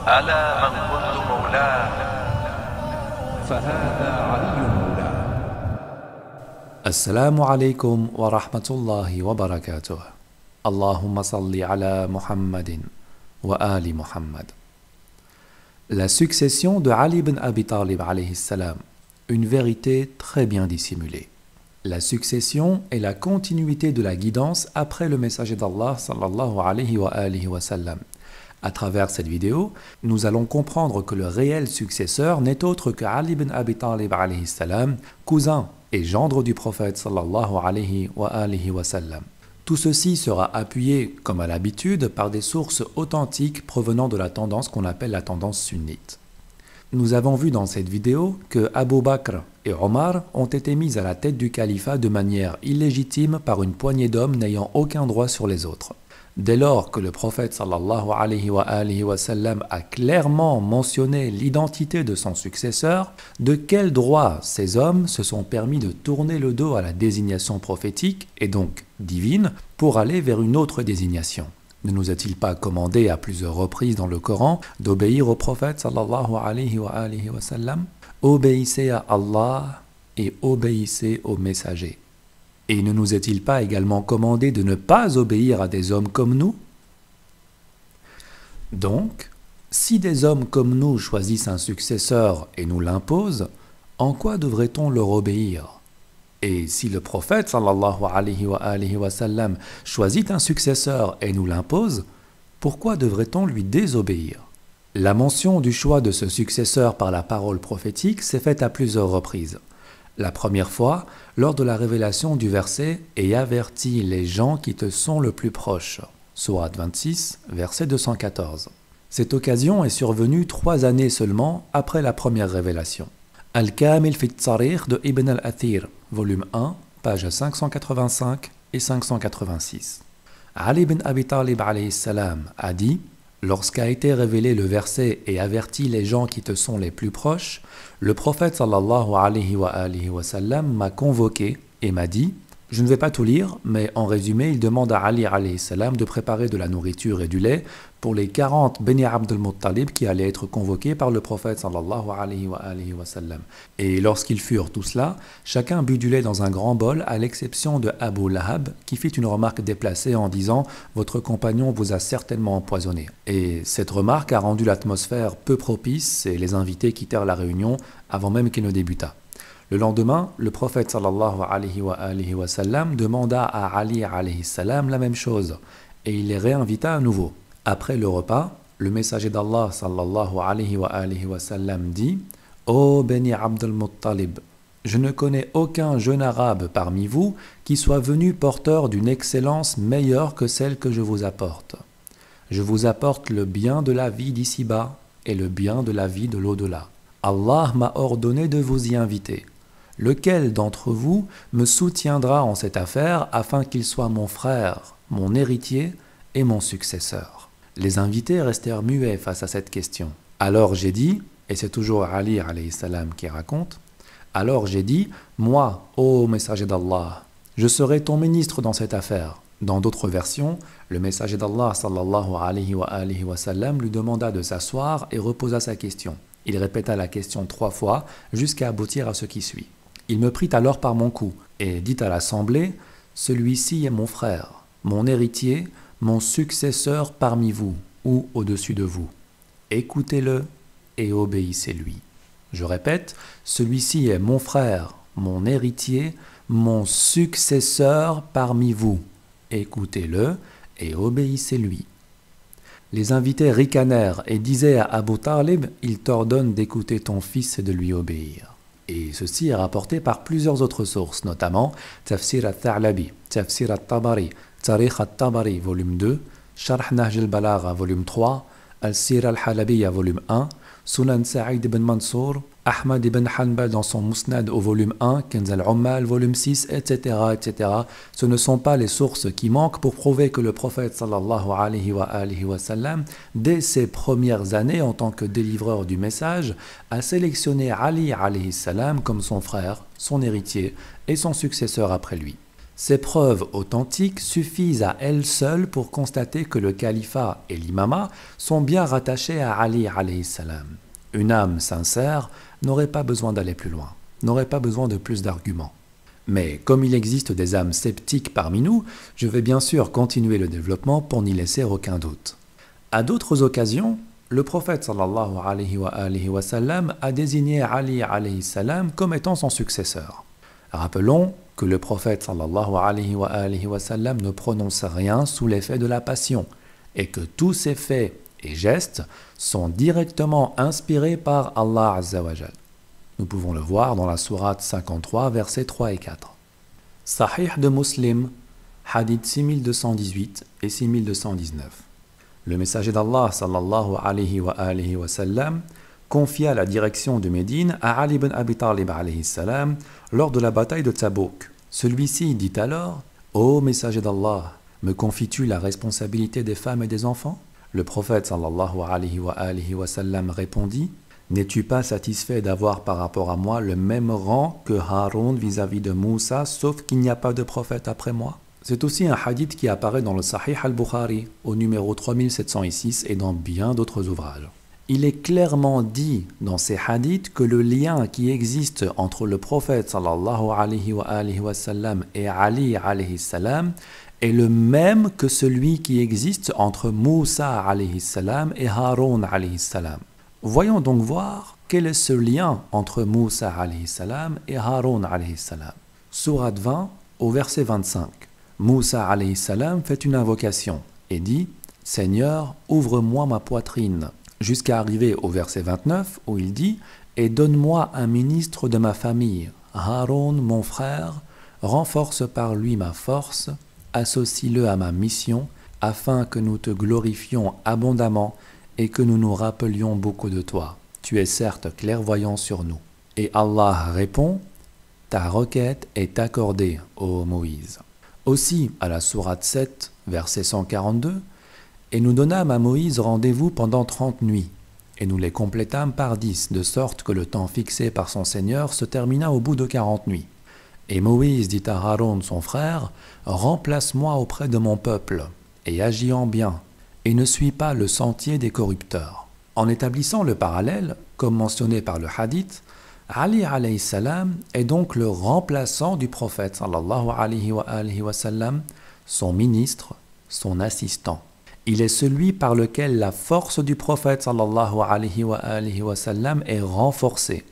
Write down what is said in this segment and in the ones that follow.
ألا من كنت مولاه فهذا علي مولاه. Assalamu alaikum wa rahmatullahi wa barakatuh. Allahumma salli ala Muhammadin wa ali Muhammad. La succession de Ali ibn Abi Talib alayhi salam, une vérité très bien dissimulée. La succession est la continuité de la guidance après le messager d'Allah sallallahu alayhi wa sallam. À travers cette vidéo, nous allons comprendre que le réel successeur n'est autre que Ali ibn Abi Talib alayhi salam, cousin et gendre du prophète sallallahu alayhi wa sallam. Tout ceci sera appuyé, comme à l'habitude, par des sources authentiques provenant de la tendance qu'on appelle la tendance sunnite. Nous avons vu dans cette vidéo que Abu Bakr et Omar ont été mis à la tête du califat de manière illégitime par une poignée d'hommes n'ayant aucun droit sur les autres. Dès lors que le prophète sallallahu alayhi wa sallam a clairement mentionné l'identité de son successeur, de quel droit ces hommes se sont permis de tourner le dos à la désignation prophétique, et donc divine, pour aller vers une autre désignation? Ne nous est-il pas commandé à plusieurs reprises dans le Coran d'obéir au prophète sallallahu alayhi wa sallam? Obéissez à Allah et obéissez aux messagers. Et ne nous est-il pas également commandé de ne pas obéir à des hommes comme nous? Donc, si des hommes comme nous choisissent un successeur et nous l'imposent, en quoi devrait-on leur obéir? Et si le prophète sallallahu alayhi wa sallam choisit un successeur et nous l'impose, pourquoi devrait-on lui désobéir? La mention du choix de ce successeur par la parole prophétique s'est faite à plusieurs reprises. La première fois, lors de la révélation du verset « Et avertis les gens qui te sont le plus proches » Sourate 26, verset 214. Cette occasion est survenue 3 années seulement après la première révélation. Al-Kamil fi Tsarikh de Ibn al-Athir, volume 1, pages 585 et 586. Ali ibn Abi Talib alayhi salam a dit: lorsqu'a été révélé le verset « Et avertis les gens qui te sont les plus proches », le prophète sallallahu alayhi wa sallam m'a convoqué et m'a dit: je ne vais pas tout lire, mais en résumé, il demande à Ali alayhi salam de préparer de la nourriture et du lait pour les 40 Beni Abdul Muttalib qui allaient être convoqués par le prophète sallallahu alayhi wa sallam. Et lorsqu'ils furent tous là, chacun but du lait dans un grand bol, à l'exception de Abu Lahab, qui fit une remarque déplacée en disant « Votre compagnon vous a certainement empoisonné ». Et cette remarque a rendu l'atmosphère peu propice et les invités quittèrent la réunion avant même qu'il ne débutât. Le lendemain, le prophète sallallahu alayhi wa sallam demanda à Ali alayhi salam la même chose et il les réinvita à nouveau. Après le repas, le messager d'Allah sallallahu alayhi wa sallam dit: Ô Beni Abdul Muttalib, je ne connais aucun jeune arabe parmi vous qui soit venu porteur d'une excellence meilleure que celle que je vous apporte. Je vous apporte le bien de la vie d'ici-bas et le bien de la vie de l'au-delà. Allah m'a ordonné de vous y inviter. Lequel d'entre vous me soutiendra en cette affaire afin qu'il soit mon frère, mon héritier et mon successeur? Les invités restèrent muets face à cette question. Alors j'ai dit, et c'est toujours Ali alayhi salam qui raconte, alors j'ai dit, moi, ô messager d'Allah, je serai ton ministre dans cette affaire. Dans d'autres versions, le messager d'Allah sallallahu alayhi wa sallam lui demanda de s'asseoir et reposa sa question. Il répéta la question 3 fois jusqu'à aboutir à ce qui suit. Il me prit alors par mon cou et dit à l'assemblée: celui-ci est mon frère, mon héritier, mon successeur parmi vous ou au-dessus de vous. Écoutez-le et obéissez-lui. Je répète, celui-ci est mon frère, mon héritier, mon successeur parmi vous. Écoutez-le et obéissez-lui. Les invités ricanèrent et disaient à Abu Talib: il t'ordonne d'écouter ton fils et de lui obéir. Et ceci est rapporté par plusieurs autres sources, notamment Tafsir al-Tha'labi, Tafsir al-Tabari, Tarikh al-Tabari, volume 2, Sharh Nahj al-Balagha, volume 3, Al-Sir al-Halabiyya, volume 1, Sunan Sa'id ibn Mansour, Ahmad ibn Hanbal dans son Musnad au volume 1, Kanz al-Ummal, volume 6, etc., etc. Ce ne sont pas les sources qui manquent pour prouver que le prophète sallallahu alayhi wa sallam, dès ses premières années en tant que délivreur du message, a sélectionné Ali alayhi salam comme son frère, son héritier et son successeur après lui. Ces preuves authentiques suffisent à elles seules pour constater que le califat et l'imama sont bien rattachés à Ali alayhi salam. Une âme sincère n'aurait pas besoin d'aller plus loin, n'aurait pas besoin de plus d'arguments. Mais comme il existe des âmes sceptiques parmi nous, je vais bien sûr continuer le développement pour n'y laisser aucun doute. À d'autres occasions, le prophète sallallahu alayhi wa sallam a désigné Ali alayhi salam comme étant son successeur. Rappelons que le prophète sallallahu alayhi wa sallam ne prononce rien sous l'effet de la passion et que tous ses faits et gestes sont directement inspirés par Allah Azza wa Jal. Nous pouvons le voir dans la sourate 53, versets 3 et 4. Sahih de Muslim, hadith 6218 et 6219. Le messager d'Allah sallallahu alayhi wa sallam confia la direction de Médine à Ali ibn Abi Talib alayhi salam lors de la bataille de Tabouk. Celui-ci dit alors « Ô messager d'Allah, me confies-tu la responsabilité des femmes et des enfants ?» Le prophète sallallahu alayhi wa sallam répondit « N'es-tu pas satisfait d'avoir par rapport à moi le même rang que Haroun vis-à-vis de Moussa, sauf qu'il n'y a pas de prophète après moi ?» C'est aussi un hadith qui apparaît dans le Sahih al-Bukhari, au numéro 3706 et dans bien d'autres ouvrages. Il est clairement dit dans ces hadiths que le lien qui existe entre le prophète sallallahu alayhi wa sallam et Ali alayhi salam est le même que celui qui existe entre Moussa alayhi salam et Haroun alayhi salam. Voyons donc voir quel est ce lien entre Moussa alayhi salam et Haroun alayhi salam. Sourate 20 au verset 25. Moussa alayhi salam fait une invocation et dit « Seigneur, ouvre-moi ma poitrine » jusqu'à arriver au verset 29 où il dit « Et donne-moi un ministre de ma famille, Haroun mon frère, renforce par lui ma force, associe-le à ma mission, afin que nous te glorifions abondamment et que nous nous rappelions beaucoup de toi. Tu es certes clairvoyant sur nous. » Et Allah répond « Ta requête est accordée, ô Moïse. » Aussi, à la sourate 7, verset 142, « Et nous donnâmes à Moïse rendez-vous pendant 30 nuits, et nous les complétâmes par 10, de sorte que le temps fixé par son Seigneur se termina au bout de 40 nuits. Et Moïse dit à Haroun son frère, « Remplace-moi auprès de mon peuple, et agis en bien, et ne suis pas le sentier des corrupteurs. » En établissant le parallèle, comme mentionné par le hadith, Ali alayhi salam est donc le remplaçant du prophète sallallahu alayhi wa sallam, son ministre, son assistant. Il est celui par lequel la force du prophète sallallahu alayhi wa sallam est renforcée,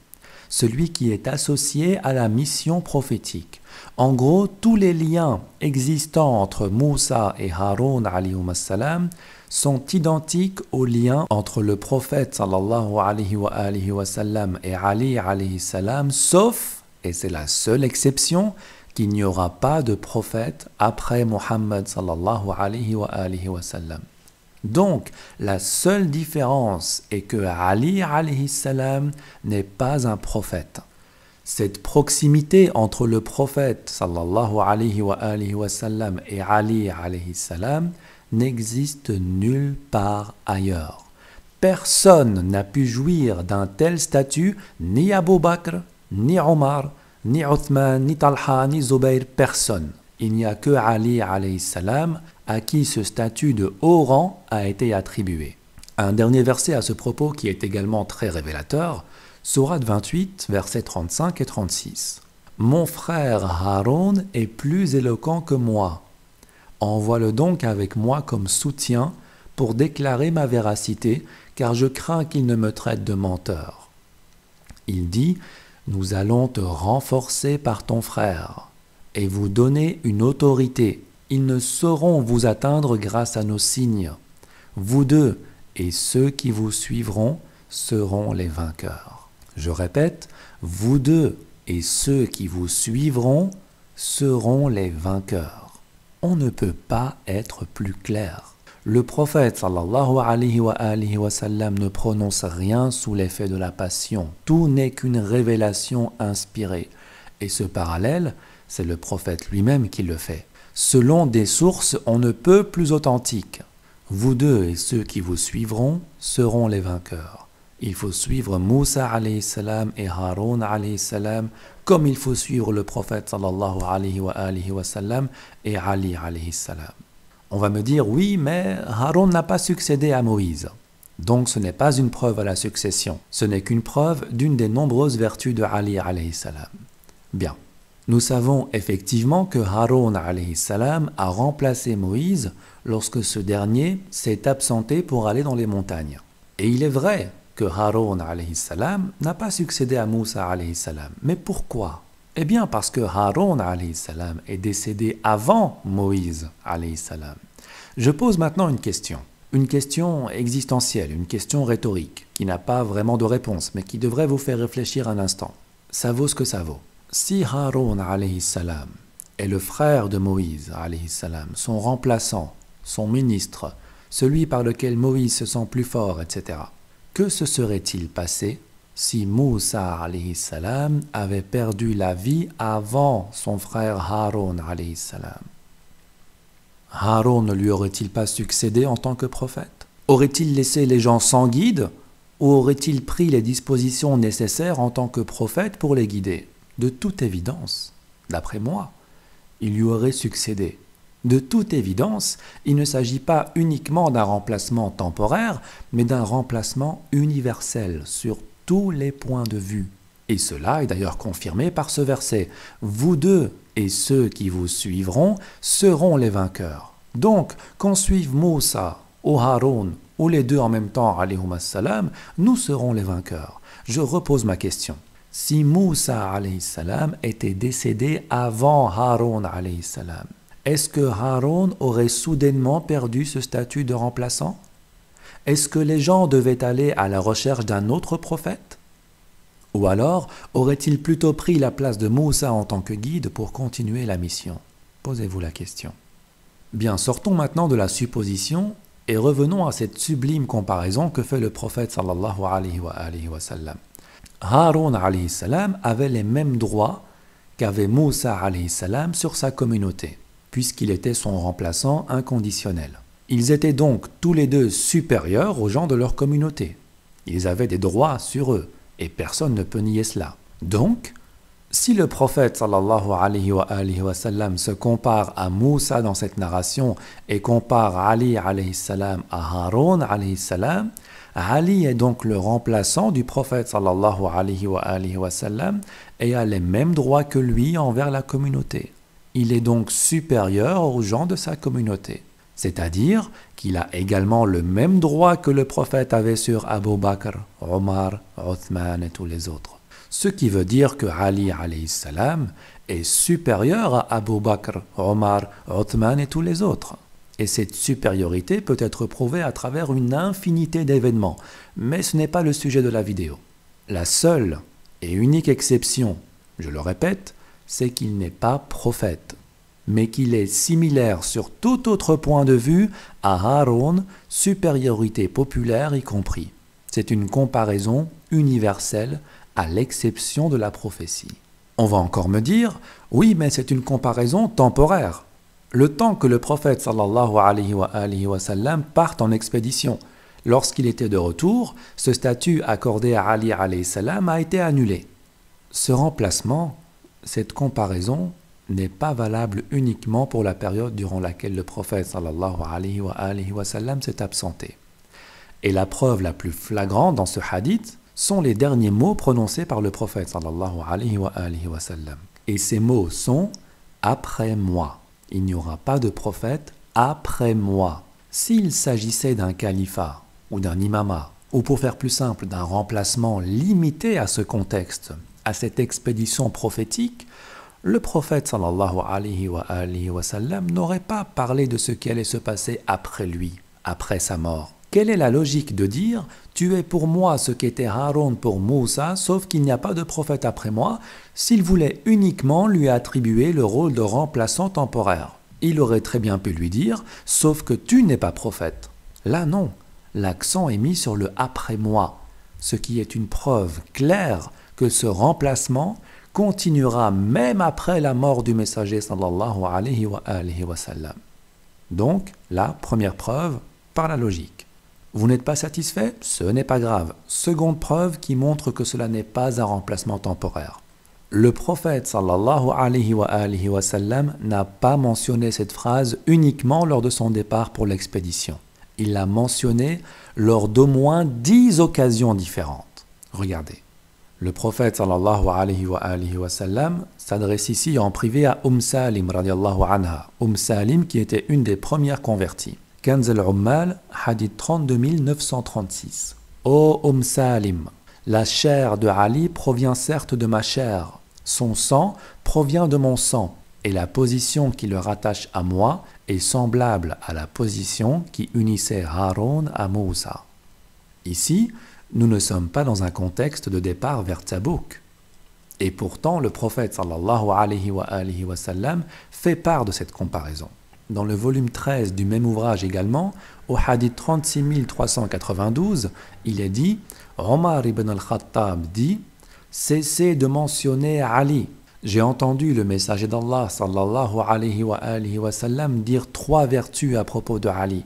celui qui est associé à la mission prophétique. En gros, tous les liens existants entre Moussa et Haroun alayhi salam sont identiques aux liens entre le prophète sallallahu alayhi wa sallam et Ali alayhi salam, sauf, et c'est la seule exception, qu'il n'y aura pas de prophète après Muhammad sallallahu alayhi wa sallam. Donc, la seule différence est que Ali alayhi salam n'est pas un prophète. Cette proximité entre le prophète sallallahu alayhi wa sallam et Ali alayhi salam n'existe nulle part ailleurs. Personne n'a pu jouir d'un tel statut, ni Abu Bakr, ni Omar, ni Uthman, ni Talha, ni Zubayr, personne. Il n'y a que Ali alayhi salam à qui ce statut de haut rang a été attribué. Un dernier verset à ce propos qui est également très révélateur, sourate 28, versets 35 et 36. « Mon frère Haroun est plus éloquent que moi. Envoie-le donc avec moi comme soutien pour déclarer ma véracité, car je crains qu'il ne me traite de menteur. » Il dit « Nous allons te renforcer par ton frère et vous donner une autorité. Ils ne sauront vous atteindre grâce à nos signes. Vous deux et ceux qui vous suivront seront les vainqueurs. » Je répète, vous deux et ceux qui vous suivront seront les vainqueurs. On ne peut pas être plus clair. Le prophète sallallahu alayhi wa sallam ne prononce rien sous l'effet de la passion. Tout n'est qu'une révélation inspirée. Et ce parallèle, c'est le prophète lui-même qui le fait. Selon des sources on ne peut plus authentiques. Vous deux et ceux qui vous suivront seront les vainqueurs. Il faut suivre Moussa alayhi salam et Haroun alayhi salam comme il faut suivre le prophète sallallahu alayhi wa sallam et Ali alayhi salam. On va me dire, oui, mais Haroun n'a pas succédé à Moïse. Donc ce n'est pas une preuve à la succession. Ce n'est qu'une preuve d'une des nombreuses vertus de Ali alayhi salam. Bien. Nous savons effectivement que Haroun alayhi salam a remplacé Moïse lorsque ce dernier s'est absenté pour aller dans les montagnes. Et il est vrai que Haroun alayhi salam n'a pas succédé à Moussa alayhi salam. Mais pourquoi? Eh bien parce que Haroun alayhi salam est décédé avant Moïse alayhi salam. Je pose maintenant une question existentielle, une question rhétorique, qui n'a pas vraiment de réponse, mais qui devrait vous faire réfléchir un instant. Ça vaut ce que ça vaut. Si Haroun alayhi salam est le frère de Moïse alayhi salam, son remplaçant, son ministre, celui par lequel Moïse se sent plus fort, etc., que se serait-il passé si Moussa alayhi salam avait perdu la vie avant son frère Haroun alayhi salam? Haroun ne lui aurait-il pas succédé en tant que prophète? Aurait-il laissé les gens sans guide ou aurait-il pris les dispositions nécessaires en tant que prophète pour les guider? De toute évidence, d'après moi, il lui aurait succédé. De toute évidence, il ne s'agit pas uniquement d'un remplacement temporaire, mais d'un remplacement universel sur tous les points de vue. Et cela est d'ailleurs confirmé par ce verset. Vous deux et ceux qui vous suivront seront les vainqueurs. Donc, qu'on suive Moussa ou Haroun ou les deux en même temps, alayhum assalam, nous serons les vainqueurs. Je repose ma question. Si Moussa alayhi salam était décédé avant Haroun alayhi salam, est-ce que Haroun aurait soudainement perdu ce statut de remplaçant? Est-ce que les gens devaient aller à la recherche d'un autre prophète? Ou alors aurait-il plutôt pris la place de Moussa en tant que guide pour continuer la mission? Posez-vous la question. Bien, sortons maintenant de la supposition et revenons à cette sublime comparaison que fait le prophète sallallahu alayhi wa sallam. Haroun alayhi salam avait les mêmes droits qu'avait Moussa alayhi salam sur sa communauté, puisqu'il était son remplaçant inconditionnel. Ils étaient donc tous les deux supérieurs aux gens de leur communauté. Ils avaient des droits sur eux, et personne ne peut nier cela. Donc, si le prophète sallallahu alayhi wa sallam se compare à Moussa dans cette narration et compare Ali alayhi salam à Haroun alayhi salam, Ali est donc le remplaçant du prophète sallallahu alayhi wa sallam et a les mêmes droits que lui envers la communauté. Il est donc supérieur aux gens de sa communauté. C'est-à-dire qu'il a également le même droit que le prophète avait sur Abu Bakr, Omar, Othman et tous les autres. Ce qui veut dire que Ali alayhi salam est supérieur à Abu Bakr, Omar, Othman et tous les autres. Et cette supériorité peut être prouvée à travers une infinité d'événements, mais ce n'est pas le sujet de la vidéo. La seule et unique exception, je le répète, c'est qu'il n'est pas prophète, mais qu'il est similaire sur tout autre point de vue à Haroun, supériorité populaire y compris. C'est une comparaison universelle à l'exception de la prophétie. On va encore me dire, oui, mais c'est une comparaison temporaire. Le temps que le prophète sallallahu alayhi wa sallam parte en expédition. Lorsqu'il était de retour, ce statut accordé à Ali alayhi salam a été annulé. Ce remplacement, cette comparaison, n'est pas valable uniquement pour la période durant laquelle le prophète sallallahu alayhi wa sallam s'est absenté. Et la preuve la plus flagrante dans ce hadith sont les derniers mots prononcés par le prophète sallallahu alayhi wa sallam. Et ces mots sont « après moi ». Il n'y aura pas de prophète après moi. S'il s'agissait d'un califat ou d'un imama, ou pour faire plus simple, d'un remplacement limité à ce contexte, à cette expédition prophétique, le prophète sallallahu alayhi wa sallam n'aurait pas parlé de ce qui allait se passer après lui, après sa mort. Quelle est la logique de dire « Tu es pour moi ce qu'était Haroun pour Moussa, sauf qu'il n'y a pas de prophète après moi » s'il voulait uniquement lui attribuer le rôle de remplaçant temporaire? Il aurait très bien pu lui dire « Sauf que tu n'es pas prophète ». Là non, l'accent est mis sur le « après moi », ce qui est une preuve claire que ce remplacement continuera même après la mort du messager sallallahu alayhi wa sallam. Donc, la première preuve par la logique. Vous n'êtes pas satisfait? Ce n'est pas grave. Seconde preuve qui montre que cela n'est pas un remplacement temporaire. Le prophète sallallahu alayhi wa sallam n'a pas mentionné cette phrase uniquement lors de son départ pour l'expédition. Il l'a mentionné lors d'au moins 10 occasions différentes. Regardez. Le prophète sallallahu alayhi wa sallam s'adresse ici en privé à Salim radiallahu anha. Salim qui était une des premières converties. Kanz al-Ummal, hadith 32 936. Ô Salim, la chair de Ali provient certes de ma chair, son sang provient de mon sang, et la position qui le rattache à moi est semblable à la position qui unissait Haroun à Moussa. Ici, nous ne sommes pas dans un contexte de départ vers Tabouk. Et pourtant, le prophète sallallahu alayhi wa sallam fait part de cette comparaison. Dans le volume 13 du même ouvrage également, au hadith 36 392, il est dit « Omar ibn al-Khattab dit « Cessez de mentionner Ali. J'ai entendu le messager d'Allah sallallahu alayhi wa sallam dire 3 vertus à propos de Ali.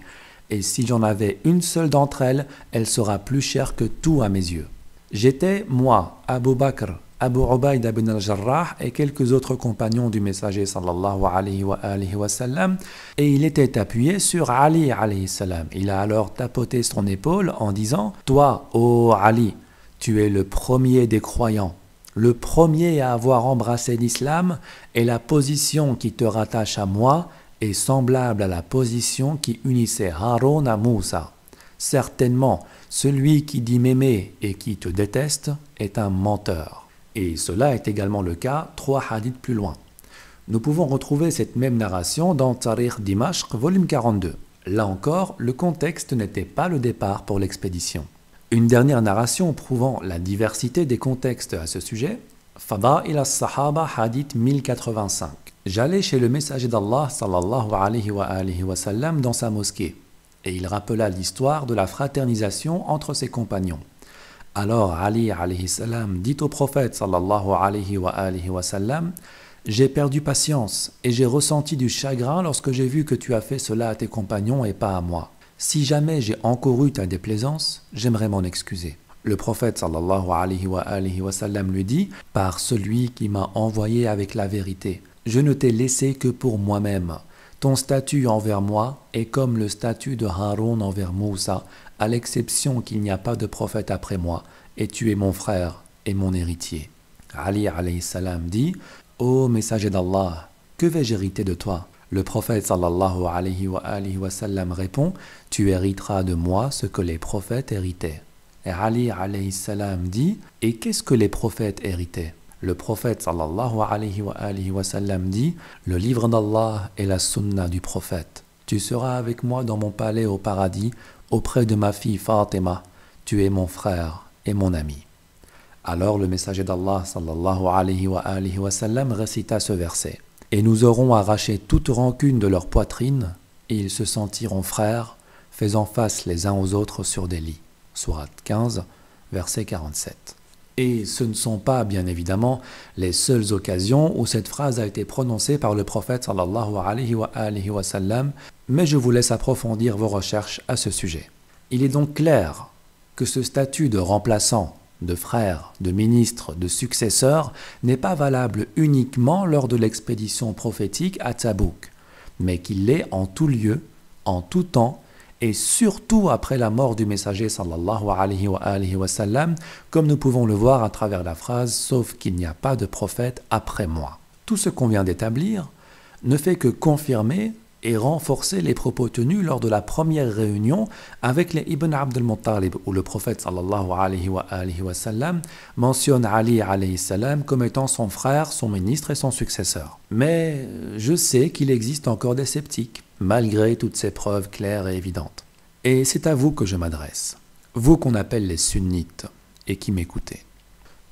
Et si j'en avais une seule d'entre elles, elle sera plus chère que tout à mes yeux. J'étais, moi, Abu Bakr, Abu Ubayd ibn al-Jarrah et quelques autres compagnons du messager sallallahu alayhi wa sallam, et il était appuyé sur Ali alayhi salam. Il a alors tapoté son épaule en disant « Toi, ô Ali, tu es le premier des croyants, le premier à avoir embrassé l'islam, et la position qui te rattache à moi est semblable à la position qui unissait Haroun à Moussa. Certainement, celui qui dit m'aimer et qui te déteste est un menteur. » Et cela est également le cas 3 hadiths plus loin. Nous pouvons retrouver cette même narration dans Tarikh Dimashq, volume 42. Là encore, le contexte n'était pas le départ pour l'expédition. Une dernière narration prouvant la diversité des contextes à ce sujet, Fada'il as-Sahaba, hadith 1085. J'allais chez le messager d'Allah sallallahu alayhi wa sallam dans sa mosquée, et il rappela l'histoire de la fraternisation entre ses compagnons. Alors Ali alayhi salam dit au prophète sallallahu alayhi wa sallam « J'ai perdu patience et j'ai ressenti du chagrin lorsque j'ai vu que tu as fait cela à tes compagnons et pas à moi. Si jamais j'ai encouru ta déplaisance, j'aimerais m'en excuser. » Le prophète sallallahu alayhi wa sallam lui dit « Par celui qui m'a envoyé avec la vérité, je ne t'ai laissé que pour moi-même. Ton statut envers moi est comme le statut de Haroun envers Moussa, à l'exception qu'il n'y a pas de prophète après moi, et tu es mon frère et mon héritier. » Ali alayhi salam dit « Ô messager d'Allah, que vais-je hériter de toi ?» Le prophète sallallahu alayhi wa sallam répond « Tu hériteras de moi ce que les prophètes héritaient. » Et Ali alayhi salam dit « Et qu'est-ce que les prophètes héritaient ?» Le prophète sallallahu alayhi wa sallam dit « Le livre d'Allah et la sunna du prophète. Tu seras avec moi dans mon palais au paradis, auprès de ma fille Fatima. Tu es mon frère et mon ami. » Alors le messager d'Allah sallallahu alayhi wa sallam récita ce verset. « Et nous aurons arraché toute rancune de leur poitrine, et ils se sentiront frères, faisant face les uns aux autres sur des lits. » Sourate 15, verset 47. Et ce ne sont pas, bien évidemment, les seules occasions où cette phrase a été prononcée par le prophète sallallahu alayhi wa sallam, mais je vous laisse approfondir vos recherches à ce sujet. Il est donc clair que ce statut de remplaçant, de frère, de ministre, de successeur n'est pas valable uniquement lors de l'expédition prophétique à Tabouk, mais qu'il l'est en tout lieu, en tout temps, et surtout après la mort du messager sallallahu alayhi wa sallam, comme nous pouvons le voir à travers la phrase « sauf qu'il n'y a pas de prophète après moi ». Tout ce qu'on vient d'établir ne fait que confirmer et renforcer les propos tenus lors de la première réunion avec les Ibn Abd al-Muttalib, où le prophète sallallahu alayhi wa sallam mentionne Ali alayhi salam comme étant son frère, son ministre et son successeur. Mais je sais qu'il existe encore des sceptiques, malgré toutes ces preuves claires et évidentes. Et c'est à vous que je m'adresse, vous qu'on appelle les sunnites, et qui m'écoutez.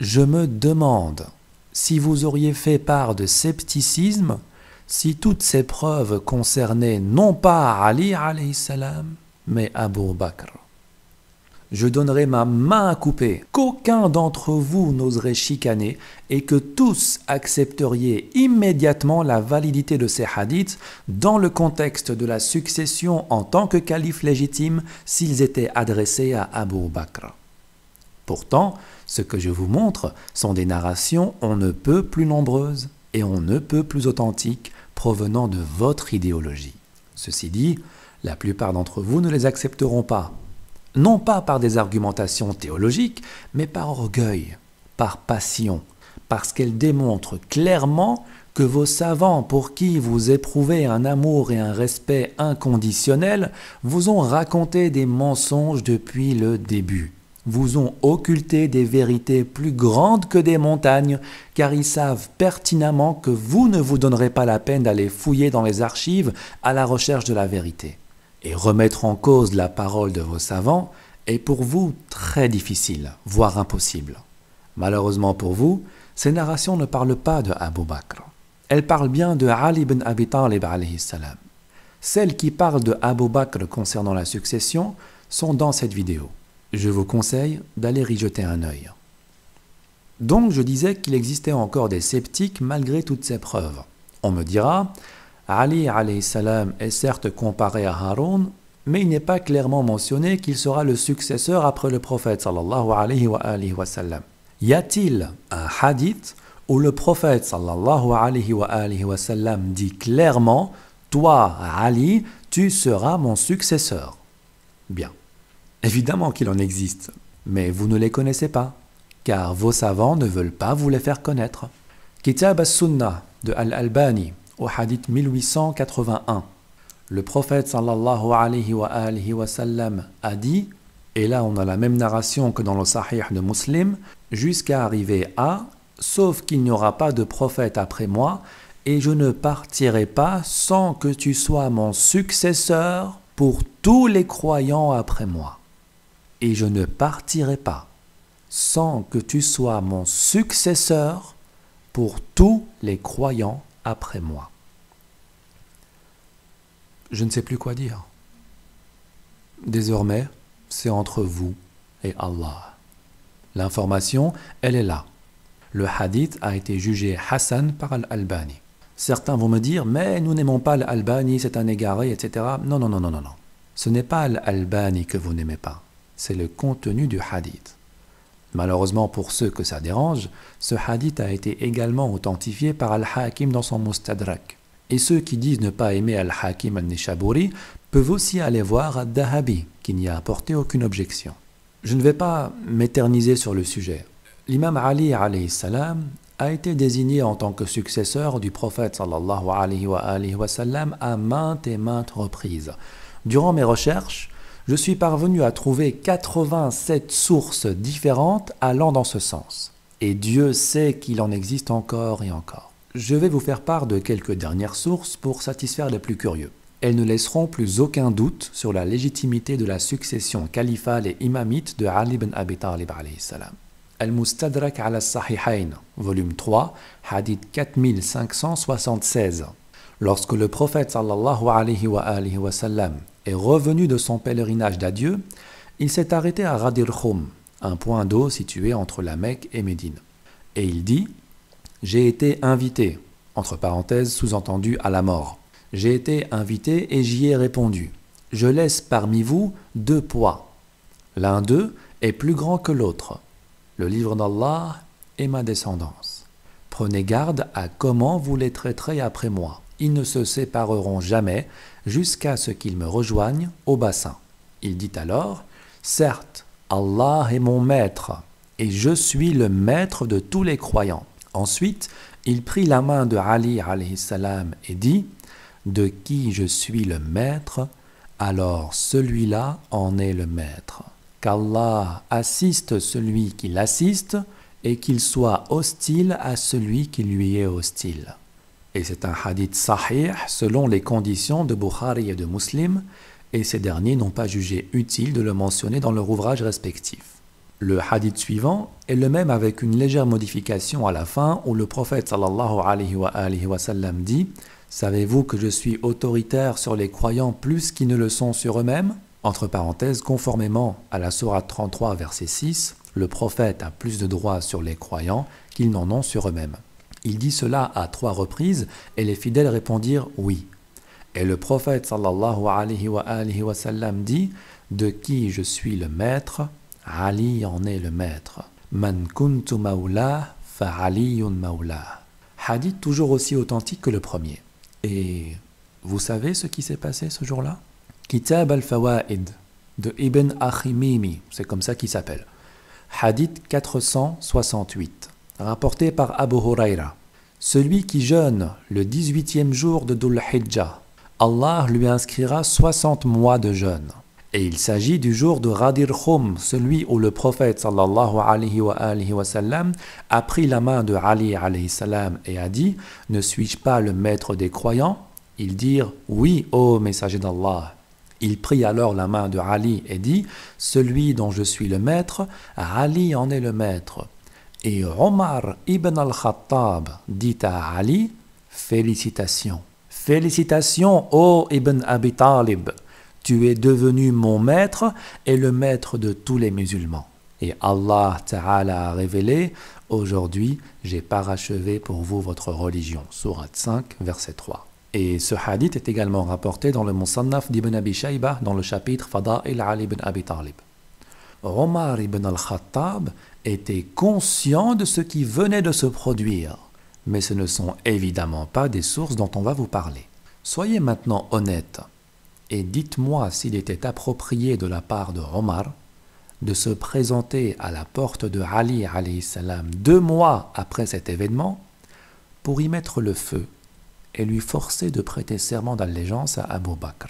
Je me demande si vous auriez fait part de scepticisme si toutes ces preuves concernaient non pas Ali alayhi salam, mais Abu Bakr. je donnerai ma main à couper, qu'aucun d'entre vous n'oserait chicaner et que tous accepteriez immédiatement la validité de ces hadiths dans le contexte de la succession en tant que calife légitime s'ils étaient adressés à Abu Bakr. Pourtant, ce que je vous montre sont des narrations on ne peut plus nombreuses et on ne peut plus authentiques provenant de votre idéologie. Ceci dit, la plupart d'entre vous ne les accepteront pas, non pas par des argumentations théologiques, mais par orgueil, par passion, parce qu'elles démontrent clairement que vos savants pour qui vous éprouvez un amour et un respect inconditionnels vous ont raconté des mensonges depuis le début, vous ont occulté des vérités plus grandes que des montagnes, car ils savent pertinemment que vous ne vous donnerez pas la peine d'aller fouiller dans les archives à la recherche de la vérité. Et remettre en cause la parole de vos savants est pour vous très difficile, voire impossible. Malheureusement pour vous, ces narrations ne parlent pas de Abu Bakr. Elles parlent bien de Ali ibn Abi Talib alayhi salam. Celles qui parlent de Abu Bakr concernant la succession sont dans cette vidéo. Je vous conseille d'aller y jeter un œil. Donc je disais qu'il existait encore des sceptiques malgré toutes ces preuves. On me dira, Ali alayhi salam est certes comparé à Haroun, mais il n'est pas clairement mentionné qu'il sera le successeur après le prophète sallallahu alayhi wa sallam. Y a-t-il un hadith où le prophète sallallahu alayhi wa sallam dit clairement « Toi, Ali, tu seras mon successeur » Bien. Évidemment qu'il en existe, mais vous ne les connaissez pas, car vos savants ne veulent pas vous les faire connaître. Kitab as-Sunnah de Al-Albani, au hadith 1881. Le prophète sallallahu alayhi wa sallam a dit, et là on a la même narration que dans le Sahih de Muslim, jusqu'à arriver à « Sauf qu'il n'y aura pas de prophète après moi, et je ne partirai pas sans que tu sois mon successeur pour tous les croyants après moi. » Et je ne partirai pas sans que tu sois mon successeur pour tous les croyants après moi. Je ne sais plus quoi dire. Désormais, c'est entre vous et Allah. L'information, elle est là. Le hadith a été jugé Hassan par Al-Albani. Certains vont me dire, mais nous n'aimons pas Al-Albani, c'est un égaré, etc. Non. Ce n'est pas Al-Albani que vous n'aimez pas. C'est le contenu du hadith. Malheureusement pour ceux que ça dérange, ce hadith a été également authentifié par Al-Hakim dans son Mustadrak. Et ceux qui disent ne pas aimer Al-Hakim al-Nishaburi peuvent aussi aller voir Al-Dahabi, qui n'y a apporté aucune objection. Je ne vais pas m'éterniser sur le sujet. L'imam Ali alayhi salam a été désigné en tant que successeur du prophète sallallahu alayhi wa sallam à maintes et maintes reprises. Durant mes recherches, je suis parvenu à trouver 87 sources différentes allant dans ce sens. Et Dieu sait qu'il en existe encore et encore. Je vais vous faire part de quelques dernières sources pour satisfaire les plus curieux. Elles ne laisseront plus aucun doute sur la légitimité de la succession califale et imamite de Ali ibn Abi Talib alayhi salam. Al-Mustadrak ala Sahihain, volume 3, hadith 4576. Lorsque le prophète sallallahu alayhi wa sallam est revenu de son pèlerinage d'adieu, il s'est arrêté à Ghadir Khoum, un point d'eau situé entre la Mecque et Médine. Et il dit « J'ai été invité », entre parenthèses sous-entendu à la mort. « J'ai été invité et j'y ai répondu. Je laisse parmi vous 2 poids. L'un d'eux est plus grand que l'autre. Le livre d'Allah et ma descendance. Prenez garde à comment vous les traiterez après moi. Ils ne se sépareront jamais jusqu'à ce qu'ils me rejoignent au bassin. » Il dit alors « Certes, Allah est mon maître, et je suis le maître de tous les croyants. » Ensuite, il prit la main de Ali alayhi salam et dit « De qui je suis le maître, alors celui-là en est le maître. Qu'Allah assiste celui qui l'assiste, et qu'il soit hostile à celui qui lui est hostile. » Et c'est un hadith sahih selon les conditions de Bukhari et de Muslim, et ces derniers n'ont pas jugé utile de le mentionner dans leur ouvrage respectif. Le hadith suivant est le même avec une légère modification à la fin où le prophète sallallahu alayhi wa sallam dit « Savez-vous que je suis autoritaire sur les croyants plus qu'ils ne le sont sur eux-mêmes ?» Entre parenthèses, conformément à la sourate 33, verset 6, le prophète a plus de droits sur les croyants qu'ils n'en ont sur eux-mêmes. Il dit cela à 3 reprises et les fidèles répondirent oui. Et le prophète sallallahu alayhi wa sallam dit « De qui je suis le maître, Ali en est le maître. Man kuntu mawla fa aliyun mawla. » Hadith toujours aussi authentique que le premier. Et vous savez ce qui s'est passé ce jour-là? Kitab al-Fawaid de Ibn Akhimimi, c'est comme ça qu'il s'appelle. Hadith 468, rapporté par Abu Huraira. Celui qui jeûne le 18e jour de Dhul Hijjah, Allah lui inscrira 60 mois de jeûne. Et il s'agit du jour de Ghadir Khum, celui où le prophète sallallahu alayhi wa sallam a pris la main de Ali alayhi salam et a dit « Ne suis-je pas le maître des croyants ?» Ils dirent « Oui, ô messager d'Allah ». Il prit alors la main de Ali et dit « Celui dont je suis le maître, Ali en est le maître. » Et Omar ibn al-Khattab dit à Ali « Félicitations. Félicitations, ô Ibn Abi Talib. Tu es devenu mon maître et le maître de tous les musulmans. » Et Allah Ta'ala a révélé « Aujourd'hui, j'ai parachevé pour vous votre religion. » Sourate 5, verset 3. Et ce hadith est également rapporté dans le Musannaf d'Ibn Abi Shayba dans le chapitre Fada'il Ali ibn Abi Talib. Omar ibn al-Khattab était conscient de ce qui venait de se produire, mais ce ne sont évidemment pas des sources dont on va vous parler. Soyez maintenant honnêtes et dites-moi s'il était approprié de la part de Omar de se présenter à la porte de Ali alayhi salam 2 mois après cet événement pour y mettre le feu et lui forcer de prêter serment d'allégeance à Abu Bakr.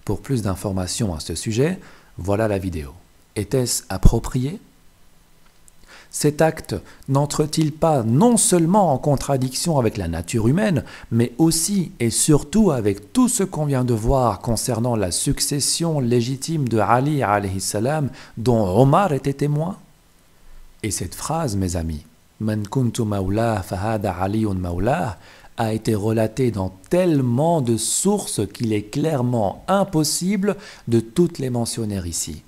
Pour plus d'informations à ce sujet, voilà la vidéo. Était-ce approprié? Cet acte n'entre-t-il pas non seulement en contradiction avec la nature humaine, mais aussi et surtout avec tout ce qu'on vient de voir concernant la succession légitime de Ali alayhi salam dont Omar était témoin? Et cette phrase, mes amis, « Man kuntu mawla fahada aliyun mawla » a été relatée dans tellement de sources qu'il est clairement impossible de toutes les mentionner ici.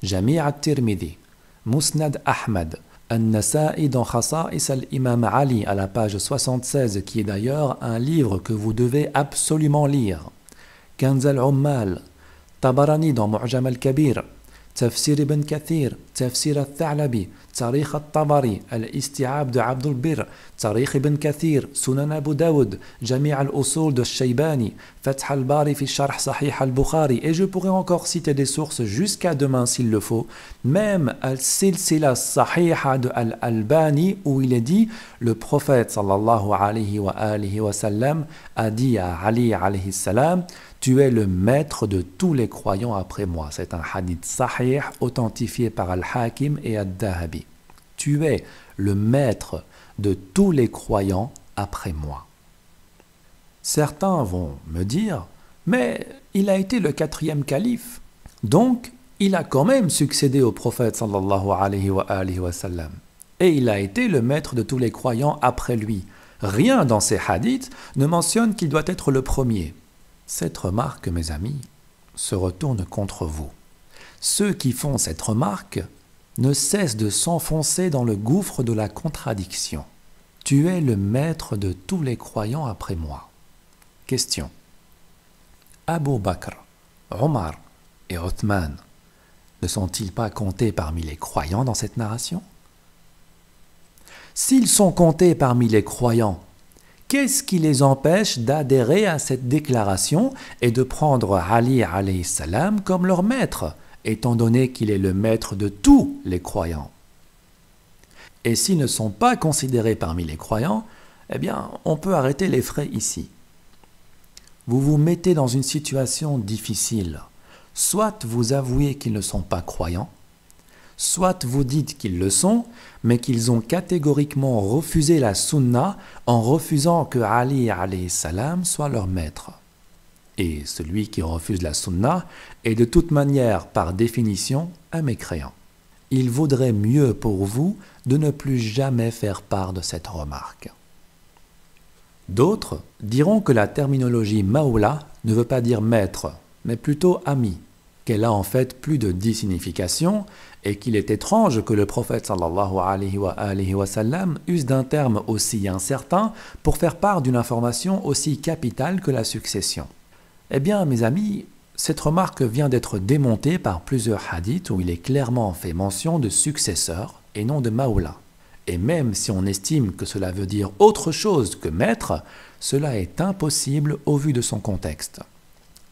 Jami' al-Tirmidhi, Musnad Ahmad, An-Nasa'i dans Khasa'is al-Imam Ali à la page 76, qui est d'ailleurs un livre que vous devez absolument lire. Kanz al-Ummal, Tabarani dans Mu'jam al-Kabir, Tafsir ibn Kathir, Tafsir al-Tha'labi, Tarikh al-Tabari, Al-Isti'ab de Abdul Bir, Tarikh ibn Kathir, Sunan Abu Daoud, Jami' al-Usul de Shaybani, Fath al-Bari fi Sharh Sahih al-Bukhari, et je pourrais encore citer des sources jusqu'à demain s'il le faut, même Al-Silsila Sahiha de Al-Albani où il est dit le prophète sallallahu alayhi wa sallam a dit à Ali alayhi salam tu es le maître de tous les croyants après moi. C'est un hadith sahih authentifié par Al-Hakim et Ad-Dahabi. Tu es le maître de tous les croyants après moi. Certains vont me dire, mais il a été le 4e calife, donc il a quand même succédé au prophète sallallahu alayhi wa sallam. Et il a été le maître de tous les croyants après lui. Rien dans ces hadiths ne mentionne qu'il doit être le premier. Cette remarque, mes amis, se retourne contre vous. Ceux qui font cette remarque ne cessent de s'enfoncer dans le gouffre de la contradiction. Tu es le maître de tous les croyants après moi. Question. Abu Bakr, Omar et Othman ne sont-ils pas comptés parmi les croyants dans cette narration? S'ils sont comptés parmi les croyants, qu'est-ce qui les empêche d'adhérer à cette déclaration et de prendre Ali alayhi salam comme leur maître, étant donné qu'il est le maître de tous les croyants? Et s'ils ne sont pas considérés parmi les croyants, eh bien, on peut arrêter les frais ici. Vous vous mettez dans une situation difficile. Soit vous avouez qu'ils ne sont pas croyants, soit vous dites qu'ils le sont, mais qu'ils ont catégoriquement refusé la sunna en refusant que Ali alayhi salam soit leur maître. Et celui qui refuse la sunna est de toute manière, par définition, un mécréant. Il vaudrait mieux pour vous de ne plus jamais faire part de cette remarque. D'autres diront que la terminologie maoula ne veut pas dire maître, mais plutôt ami. qu'elle a en fait plus de 10 significations et qu'il est étrange que le prophète sallallahu alayhi wa sallam use d'un terme aussi incertain pour faire part d'une information aussi capitale que la succession. Eh bien, mes amis, cette remarque vient d'être démontée par plusieurs hadiths où il est clairement fait mention de successeur et non de Mawla. Et même si on estime que cela veut dire autre chose que maître, cela est impossible au vu de son contexte.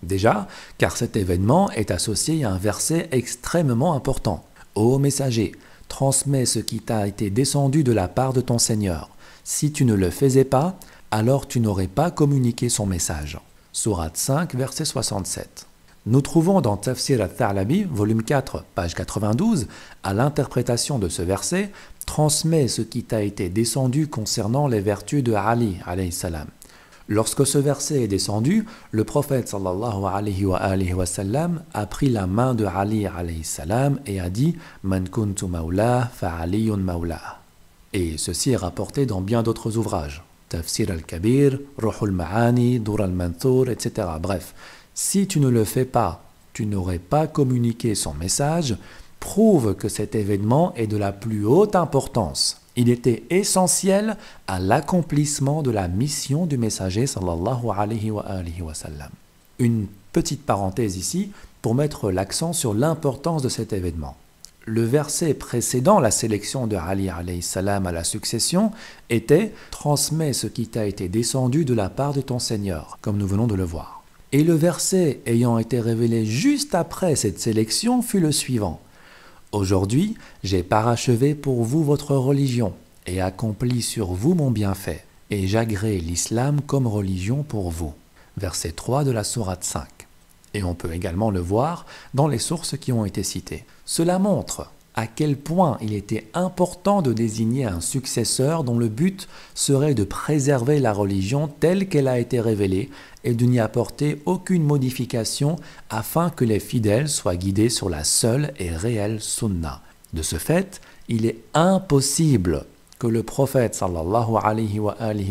Déjà, car cet événement est associé à un verset extrêmement important. « Ô messager, transmets ce qui t'a été descendu de la part de ton Seigneur. Si tu ne le faisais pas, alors tu n'aurais pas communiqué son message. » Sourate 5, verset 67. Nous trouvons dans Tafsir al-Tha'labi, volume 4, page 92, à l'interprétation de ce verset, « Transmets ce qui t'a été descendu concernant les vertus de Ali, alayhi salam. » Lorsque ce verset est descendu, le prophète sallallahu alayhi wa sallam a pris la main de Ali alayhi salam et a dit « Man kuntu mawla fa aliyun mawla » Et ceci est rapporté dans bien d'autres ouvrages. Tafsir al-Kabir, Ruhul Ma'ani, Dur al-Manthur, etc. Bref, si tu ne le fais pas, tu n'aurais pas communiqué son message, prouve que cet événement est de la plus haute importance. Il était essentiel à l'accomplissement de la mission du messager sallallahu alayhi wa sallam. Une petite parenthèse ici pour mettre l'accent sur l'importance de cet événement. Le verset précédant la sélection de Ali alayhi salam à la succession était « Transmets ce qui t'a été descendu de la part de ton Seigneur », comme nous venons de le voir. Et le verset ayant été révélé juste après cette sélection fut le suivant. Aujourd'hui, j'ai parachevé pour vous votre religion et accompli sur vous mon bienfait, et j'agrée l'islam comme religion pour vous. Verset 3 de la sourate 5. Et on peut également le voir dans les sources qui ont été citées. Cela montre à quel point il était important de désigner un successeur dont le but serait de préserver la religion telle qu'elle a été révélée et de n'y apporter aucune modification afin que les fidèles soient guidés sur la seule et réelle sunna. De ce fait, il est impossible que le prophète sallallahu alayhi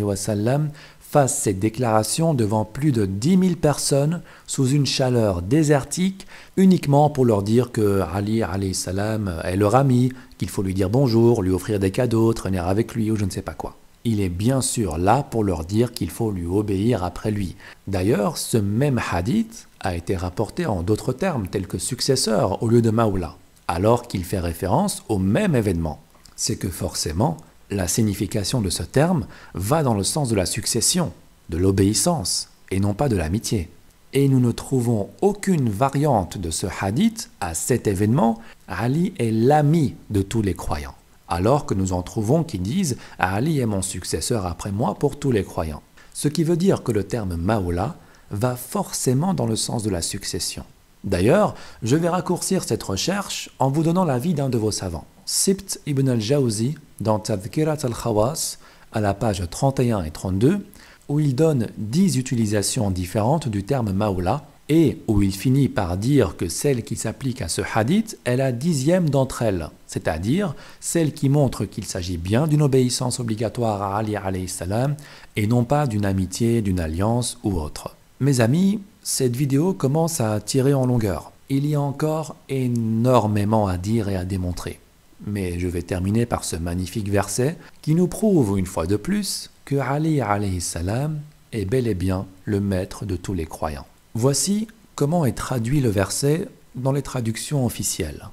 wa sallam fasse cette déclaration devant plus de 10 000 personnes sous une chaleur désertique uniquement pour leur dire que Ali alayhi salam est leur ami, qu'il faut lui dire bonjour, lui offrir des cadeaux, traîner avec lui ou je ne sais pas quoi. Il est bien sûr là pour leur dire qu'il faut lui obéir après lui. D'ailleurs, ce même hadith a été rapporté en d'autres termes tels que successeur au lieu de Mawla, alors qu'il fait référence au même événement. C'est que forcément, la signification de ce terme va dans le sens de la succession, de l'obéissance, et non pas de l'amitié. Et nous ne trouvons aucune variante de ce hadith à cet événement. Ali est l'ami de tous les croyants, alors que nous en trouvons qui disent « Ali est mon successeur après moi pour tous les croyants ». Ce qui veut dire que le terme « Mawla » va forcément dans le sens de la succession. D'ailleurs, je vais raccourcir cette recherche en vous donnant l'avis d'un de vos savants. Sibt ibn al-Jawzi, dans Tadhkirat al-Khawas, à la page 31 et 32, où il donne 10 utilisations différentes du terme Mawla, et où il finit par dire que celle qui s'applique à ce hadith est la 10e d'entre elles, c'est-à-dire celle qui montre qu'il s'agit bien d'une obéissance obligatoire à Ali alayhi salam, et non pas d'une amitié, d'une alliance ou autre. Mes amis, cette vidéo commence à tirer en longueur. Il y a encore énormément à dire et à démontrer. Mais je vais terminer par ce magnifique verset qui nous prouve une fois de plus que Ali alayhi salam est bel et bien le maître de tous les croyants. Voici comment est traduit le verset dans les traductions officielles.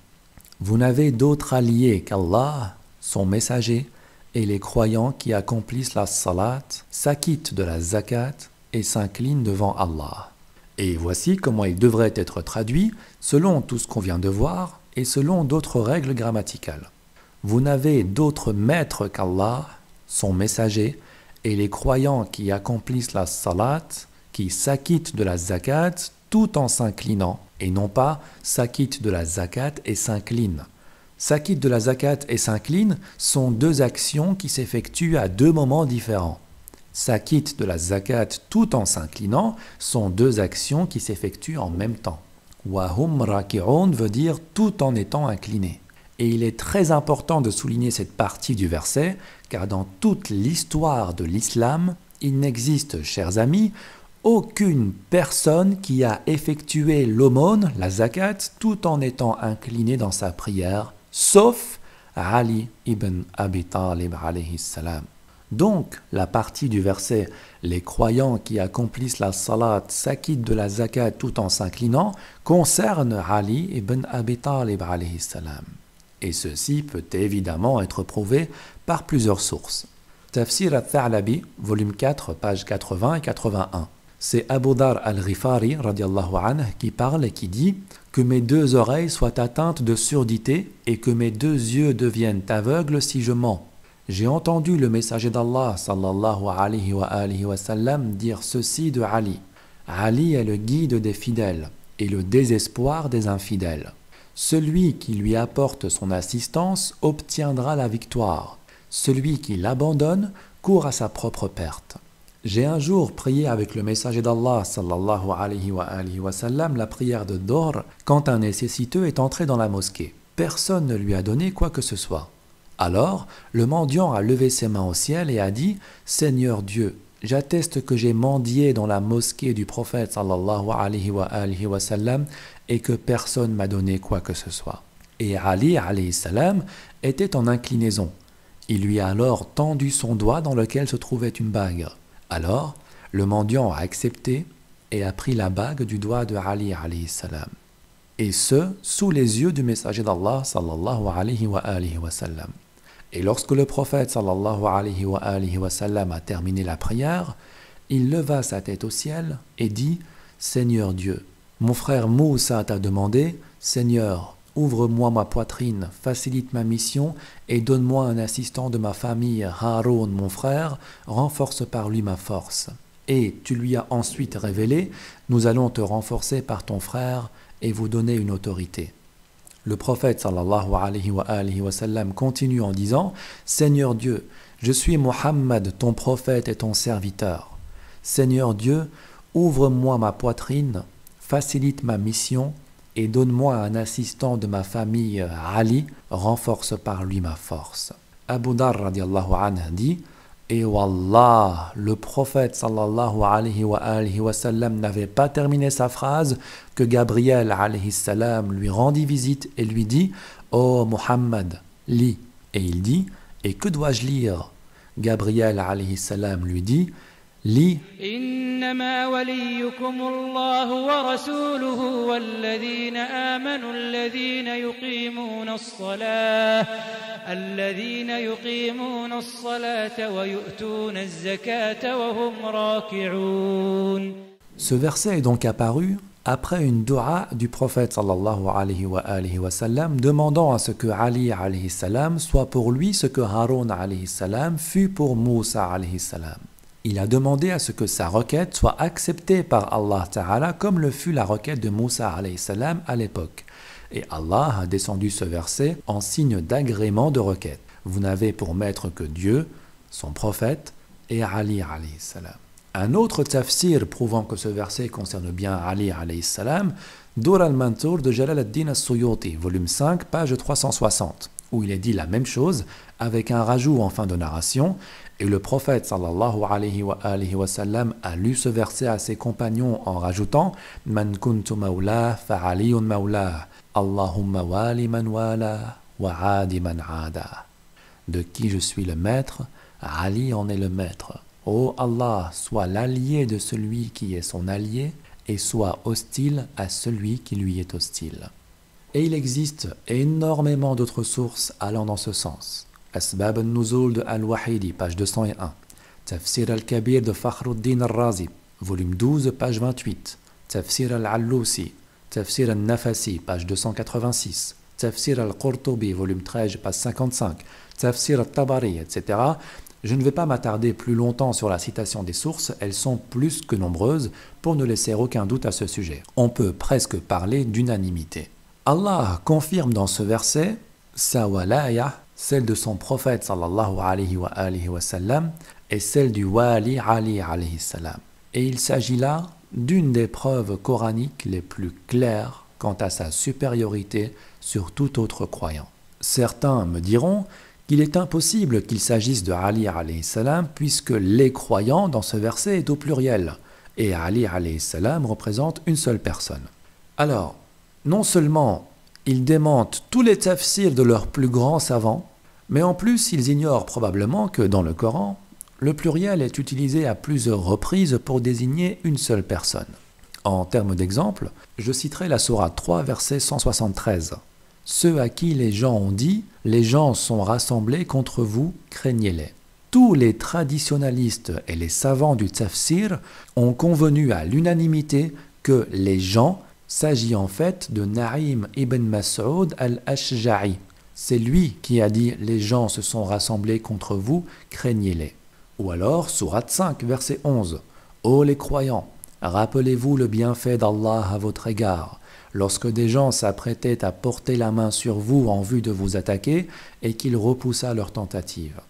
Vous n'avez d'autre allié qu'Allah, son messager, et les croyants qui accomplissent la salat, s'acquittent de la zakat et s'inclinent devant Allah. Et voici comment il devrait être traduit selon tout ce qu'on vient de voir et selon d'autres règles grammaticales. Vous n'avez d'autre maître qu'Allah, son messager, et les croyants qui accomplissent la salat, qui s'acquittent de la zakat tout en s'inclinant, et non pas s'acquittent de la zakat et s'inclinent. S'acquittent de la zakat et s'inclinent sont deux actions qui s'effectuent à deux moments différents. S'acquittent de la zakat tout en s'inclinant sont deux actions qui s'effectuent en même temps. Wahum raki'un veut dire tout en étant incliné. Et il est très important de souligner cette partie du verset, car dans toute l'histoire de l'islam, il n'existe, chers amis, aucune personne qui a effectué l'aumône, la zakat, tout en étant incliné dans sa prière, sauf Ali ibn Abi Talib alayhi salam. Donc, la partie du verset « Les croyants qui accomplissent la salat s'acquittent de la zakat tout en s'inclinant » concerne Ali ibn Abi Talib alayhi salam. Et ceci peut évidemment être prouvé par plusieurs sources. Tafsir al-Tha'labi, volume 4, pages 80 et 81. C'est Abu Dhar al-Ghifari radiallahu anhu qui parle et qui dit « Que mes deux oreilles soient atteintes de surdité et que mes deux yeux deviennent aveugles si je mens. J'ai entendu le messager d'Allah sallallahu alayhi wa sallam dire ceci de Ali. Ali est le guide des fidèles et le désespoir des infidèles. Celui qui lui apporte son assistance obtiendra la victoire. Celui qui l'abandonne court à sa propre perte. J'ai un jour prié avec le messager d'Allah sallallahu alayhi wa sallam la prière de Dohr quand un nécessiteux est entré dans la mosquée. Personne ne lui a donné quoi que ce soit. Alors, le mendiant a levé ses mains au ciel et a dit « Seigneur Dieu, j'atteste que j'ai mendié dans la mosquée du prophète sallallahu alayhi wa sallam et que personne m'a donné quoi que ce soit. » Et Ali alayhi salam était en inclinaison. Il lui a alors tendu son doigt dans lequel se trouvait une bague. Alors, le mendiant a accepté et a pris la bague du doigt de Ali alayhi salam. Et ce, sous les yeux du messager d'Allah sallallahu alayhi wa sallam. Et lorsque le prophète sallallahu alayhi wa sallam a terminé la prière, il leva sa tête au ciel et dit « Seigneur Dieu, mon frère Moussa t'a demandé « Seigneur, ouvre-moi ma poitrine, facilite ma mission et donne-moi un assistant de ma famille, Haroun mon frère, renforce par lui ma force. » Et tu lui as ensuite révélé « Nous allons te renforcer par ton frère et vous donner une autorité. » Le prophète sallallahu alayhi wa sallam continue en disant « Seigneur Dieu, je suis Muhammad, ton prophète et ton serviteur. Seigneur Dieu, ouvre-moi ma poitrine, facilite ma mission et donne-moi un assistant de ma famille, Ali, renforce par lui ma force. » Abu Dhar radiallahu anhu dit « Et Wallah, le prophète sallallahu alayhi wa sallam n'avait pas terminé sa phrase que Gabriel alayhi salam lui rendit visite et lui dit « Oh Muhammad, lis ». Et il dit « Et que dois-je lire ?» Gabriel alayhi salam lui dit « Lis ». إنما وليكم الله ورسوله والذين آمنوا الذين يقيمون الصلاة ويؤتون الزكاة وهم راكعون. Ce verset est donc apparu après une dua du prophète sallallahu alayhi wa sallam demandant à ce que Ali alayhi salam soit pour lui ce que Haroun alayhi salam fut pour Moussa alayhi salam. Il a demandé à ce que sa requête soit acceptée par Allah Ta'ala comme le fut la requête de Moussa alayhi salam à l'époque. Et Allah a descendu ce verset en signe d'agrément de requête. Vous n'avez pour maître que Dieu, son prophète et Ali alayhi salam. Un autre tafsir prouvant que ce verset concerne bien Ali alayhi salam, Dur al-Mantour de Jalal ad-Din as-Suyuti, volume 5, page 360, où il est dit la même chose avec un rajout en fin de narration. Et le prophète sallallahu alayhi wa sallam a lu ce verset à ses compagnons en rajoutant « Man kuntu mawla fa aliyun mawla, Allahumma wali man wala wa adi man ada. » De qui je suis le maître, Ali en est le maître. Ô Allah, sois l'allié de celui qui est son allié et sois hostile à celui qui lui est hostile. Et il existe énormément d'autres sources allant dans ce sens. Asbab al-Nuzul de Al-Wahidi, page 201. Tafsir al-Kabir de Fakhruddin al-Razi, volume 12, page 28. Tafsir al-Allusi, Tafsir al-Nafasi, page 286. Tafsir al-Qurtubi, volume 13, page 55. Tafsir al-Tabari, etc. Je ne vais pas m'attarder plus longtemps sur la citation des sources, elles sont plus que nombreuses pour ne laisser aucun doute à ce sujet. On peut presque parler d'unanimité. Allah confirme dans ce verset sa walaya, celle de son prophète sallallahu alayhi wa sallam et celle du wali Ali alayhi salam. Et il s'agit là d'une des preuves coraniques les plus claires quant à sa supériorité sur tout autre croyant. Certains me diront qu'il est impossible qu'il s'agisse de Ali alayhi salam puisque les croyants dans ce verset est au pluriel. et Ali alayhi salam représente une seule personne. Alors, non seulement ils démentent tous les tafsirs de leurs plus grands savants, mais en plus ils ignorent probablement que dans le Coran, le pluriel est utilisé à plusieurs reprises pour désigner une seule personne. En termes d'exemple, je citerai la sourate 3, verset 173. « Ceux à qui les gens ont dit, les gens sont rassemblés contre vous, craignez-les. » Tous les traditionalistes et les savants du tafsir ont convenu à l'unanimité que les gens s'agit en fait de Naïm ibn Mas'ud al-Ashja'i. C'est lui qui a dit « Les gens se sont rassemblés contre vous, craignez-les ». Ou alors, sourate 5, verset 11. « Ô les croyants, rappelez-vous le bienfait d'Allah à votre égard, lorsque des gens s'apprêtaient à porter la main sur vous en vue de vous attaquer et qu'il repoussa leur tentative. »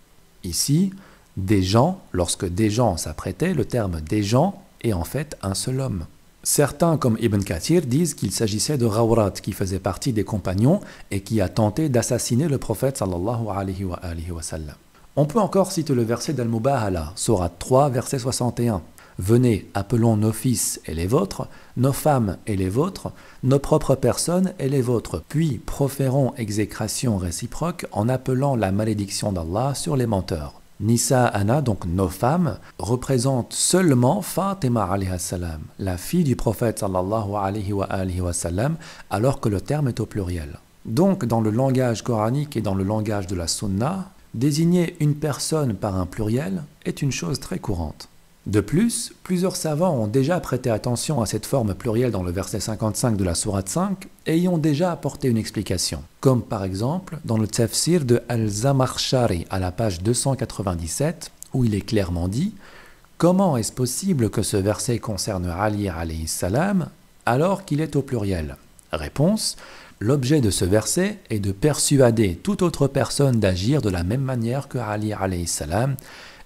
Ici, des gens, lorsque des gens s'apprêtaient, le terme des gens est en fait un seul homme. Certains, comme Ibn Kathir, disent qu'il s'agissait de Ghawrat, qui faisait partie des compagnons et qui a tenté d'assassiner le prophète sallallahu alayhi wa sallam. On peut encore citer le verset d'Al-Mubahala, sourate 3, verset 61. « Venez, appelons nos fils et les vôtres, nos femmes et les vôtres, nos propres personnes et les vôtres, puis proférons exécration réciproque en appelant la malédiction d'Allah sur les menteurs. » Nisa Anna, donc nos femmes, représente seulement Fatima alayhi salam, la fille du prophète sallallahu alayhi wa sallam, alors que le terme est au pluriel. Donc, dans le langage coranique et dans le langage de la sunna, désigner une personne par un pluriel est une chose très courante. De plus, plusieurs savants ont déjà prêté attention à cette forme plurielle dans le verset 55 de la sourate 5 et y ont déjà apporté une explication, comme par exemple dans le tafsir de Al-Zamakhshari à la page 297 où il est clairement dit « Comment est-ce possible que ce verset concerne Ali alayhi salam alors qu'il est au pluriel ?» Réponse: l'objet de ce verset est de persuader toute autre personne d'agir de la même manière que Ali alayhi salam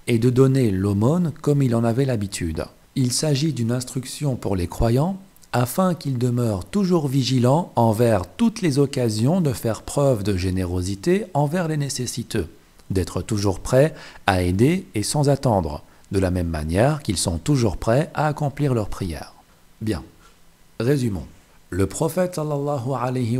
et de donner l'aumône comme il en avait l'habitude. Il s'agit d'une instruction pour les croyants afin qu'ils demeurent toujours vigilants envers toutes les occasions de faire preuve de générosité envers les nécessiteux, d'être toujours prêts à aider et sans attendre, de la même manière qu'ils sont toujours prêts à accomplir leurs prières. Bien, résumons. Le prophète sallallahu alayhi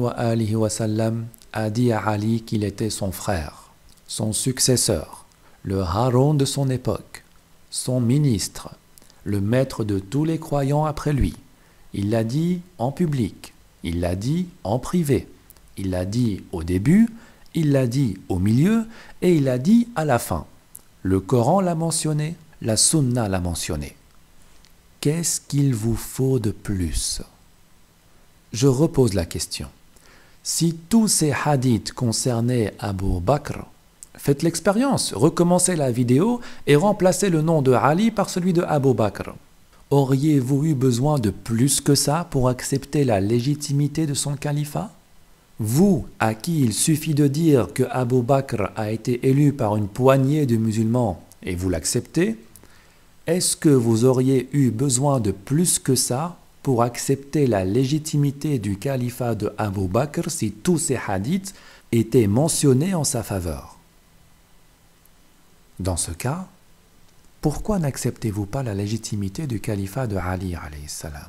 wa sallam a dit à Ali qu'il était son frère, son successeur, le Haroun de son époque, son ministre, le maître de tous les croyants après lui. Il l'a dit en public, il l'a dit en privé, il l'a dit au début, il l'a dit au milieu et il l'a dit à la fin. Le Coran l'a mentionné, la Sunna l'a mentionné. Qu'est-ce qu'il vous faut de plus? Je repose la question. Si tous ces hadiths concernaient Abu Bakr, faites l'expérience, recommencez la vidéo et remplacez le nom de Ali par celui de Abu Bakr. Auriez-vous eu besoin de plus que ça pour accepter la légitimité de son califat? Vous, à qui il suffit de dire que Abu Bakr a été élu par une poignée de musulmans et vous l'acceptez, est-ce que vous auriez eu besoin de plus que ça pour accepter la légitimité du califat de Abu Bakr si tous ces hadiths étaient mentionnés en sa faveur? Dans ce cas, pourquoi n'acceptez-vous pas la légitimité du califat de Ali alayhi salam?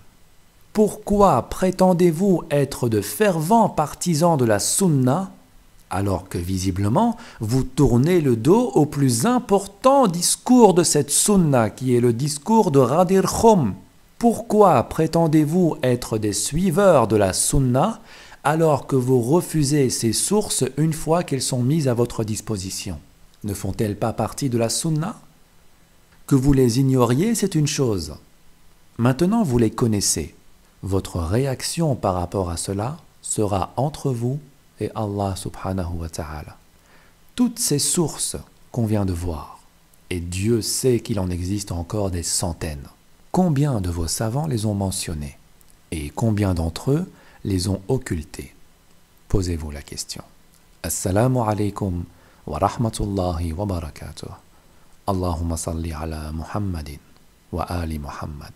Pourquoi prétendez-vous être de fervents partisans de la sunna alors que visiblement vous tournez le dos au plus important discours de cette sunna qui est le discours de Ghadir Khoum? Pourquoi prétendez-vous être des suiveurs de la sunna alors que vous refusez ces sources une fois qu'elles sont mises à votre disposition? Ne font-elles pas partie de la sunna? Que vous les ignoriez, c'est une chose. Maintenant, vous les connaissez. Votre réaction par rapport à cela sera entre vous et Allah subhanahu wa ta'ala. Toutes ces sources qu'on vient de voir, et Dieu sait qu'il en existe encore des centaines, combien de vos savants les ont mentionnées et combien d'entre eux les ont occultées? Posez-vous la question. Assalamu alaikum wa rahmatullahi wa barakatuh. Allahumma salli ala Muhammadin wa ali Muhammad.